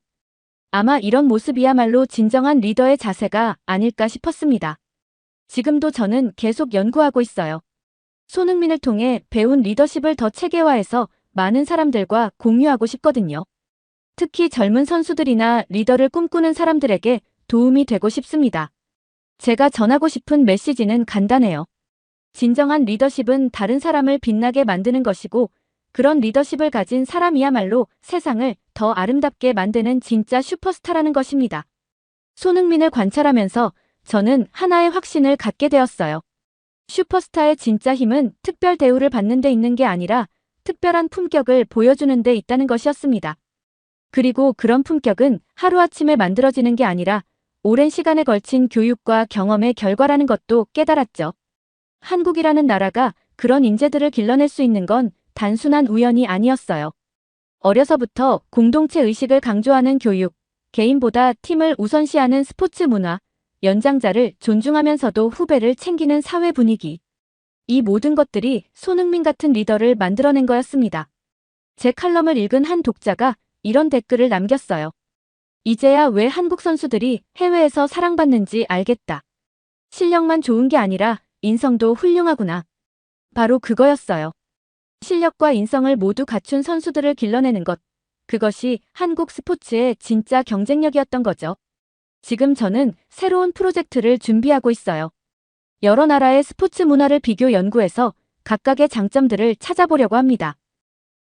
아마 이런 모습이야말로 진정한 리더의 자세가 아닐까 싶었습니다. 지금도 저는 계속 연구하고 있어요. 손흥민을 통해 배운 리더십을 더 체계화해서 많은 사람들과 공유하고 싶거든요. 특히 젊은 선수들이나 리더를 꿈꾸는 사람들에게 도움이 되고 싶습니다. 제가 전하고 싶은 메시지는 간단해요. 진정한 리더십은 다른 사람을 빛나게 만드는 것이고 그런 리더십을 가진 사람이야말로 세상을 더 아름답게 만드는 진짜 슈퍼스타라는 것입니다. 손흥민을 관찰하면서 저는 하나의 확신을 갖게 되었어요. 슈퍼스타의 진짜 힘은 특별 대우를 받는 데 있는 게 아니라 특별한 품격을 보여주는 데 있다는 것이었습니다. 그리고 그런 품격은 하루아침에 만들어지는 게 아니라 오랜 시간에 걸친 교육과 경험의 결과라는 것도 깨달았죠. 한국이라는 나라가 그런 인재들을 길러낼 수 있는 건 단순한 우연이 아니었어요. 어려서부터 공동체 의식을 강조하는 교육, 개인보다 팀을 우선시하는 스포츠 문화, 연장자를 존중하면서도 후배를 챙기는 사회 분위기. 이 모든 것들이 손흥민 같은 리더를 만들어낸 거였습니다. 제 칼럼을 읽은 한 독자가 이런 댓글을 남겼어요. 이제야 왜 한국 선수들이 해외에서 사랑받는지 알겠다. 실력만 좋은 게 아니라 인성도 훌륭하구나. 바로 그거였어요. 실력과 인성을 모두 갖춘 선수들을 길러내는 것. 그것이 한국 스포츠의 진짜 경쟁력이었던 거죠. 지금 저는 새로운 프로젝트를 준비하고 있어요. 여러 나라의 스포츠 문화를 비교 연구해서 각각의 장점들을 찾아보려고 합니다.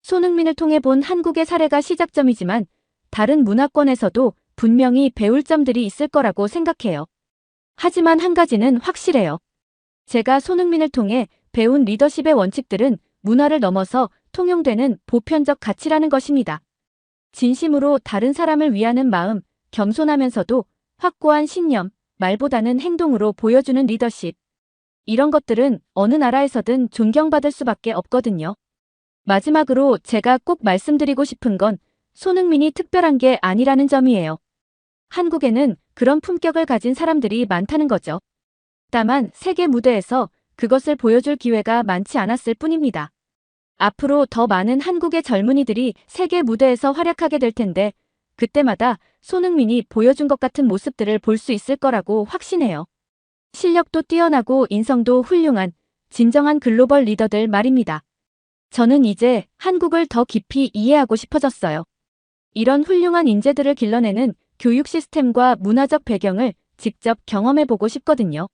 손흥민을 통해 본 한국의 사례가 시작점이지만 다른 문화권에서도 분명히 배울 점들이 있을 거라고 생각해요. 하지만 한 가지는 확실해요. 제가 손흥민을 통해 배운 리더십의 원칙들은 문화를 넘어서 통용되는 보편적 가치라는 것입니다. 진심으로 다른 사람을 위하는 마음, 겸손하면서도 확고한 신념, 말보다는 행동으로 보여주는 리더십. 이런 것들은 어느 나라에서든 존경받을 수밖에 없거든요. 마지막으로 제가 꼭 말씀드리고 싶은 건 손흥민이 특별한 게 아니라는 점이에요. 한국에는 그런 품격을 가진 사람들이 많다는 거죠. 다만 세계 무대에서 그것을 보여줄 기회가 많지 않았을 뿐입니다. 앞으로 더 많은 한국의 젊은이들이 세계 무대에서 활약하게 될 텐데 그때마다 손흥민이 보여준 것 같은 모습들을 볼 수 있을 거라고 확신해요. 실력도 뛰어나고 인성도 훌륭한 진정한 글로벌 리더들 말입니다. 저는 이제 한국을 더 깊이 이해하고 싶어졌어요. 이런 훌륭한 인재들을 길러내는 교육 시스템과 문화적 배경을 직접 경험해보고 싶거든요.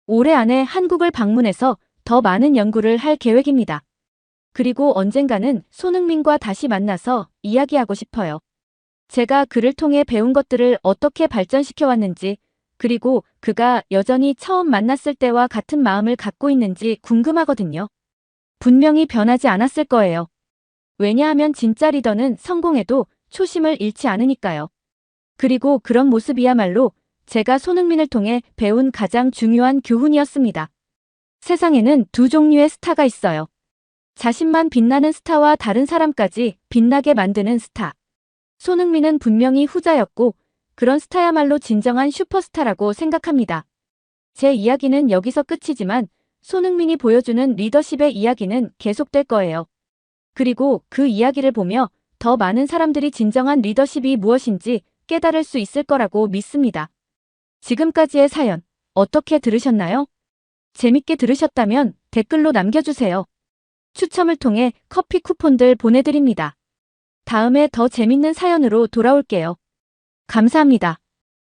올해 안에 한국을 방문해서 더 많은 연구를 할 계획입니다. 그리고 언젠가는 손흥민과 다시 만나서 이야기하고 싶어요. 제가 그를 통해 배운 것들을 어떻게 발전시켜 왔는지, 그리고 그가 여전히 처음 만났을 때와 같은 마음을 갖고 있는지 궁금하거든요. 분명히 변하지 않았을 거예요. 왜냐하면 진짜 리더는 성공해도 초심을 잃지 않으니까요. 그리고 그런 모습이야말로 제가 손흥민을 통해 배운 가장 중요한 교훈이었습니다. 세상에는 두 종류의 스타가 있어요. 자신만 빛나는 스타와 다른 사람까지 빛나게 만드는 스타. 손흥민은 분명히 후자였고 그런 스타야말로 진정한 슈퍼스타라고 생각합니다. 제 이야기는 여기서 끝이지만 손흥민이 보여주는 리더십의 이야기는 계속될 거예요. 그리고 그 이야기를 보며 더 많은 사람들이 진정한 리더십이 무엇인지 깨달을 수 있을 거라고 믿습니다. 지금까지의 사연 어떻게 들으셨나요? 재밌게 들으셨다면 댓글로 남겨주세요. 추첨을 통해 커피 쿠폰들 보내드립니다. 다음에 더 재밌는 사연으로 돌아올게요. 감사합니다.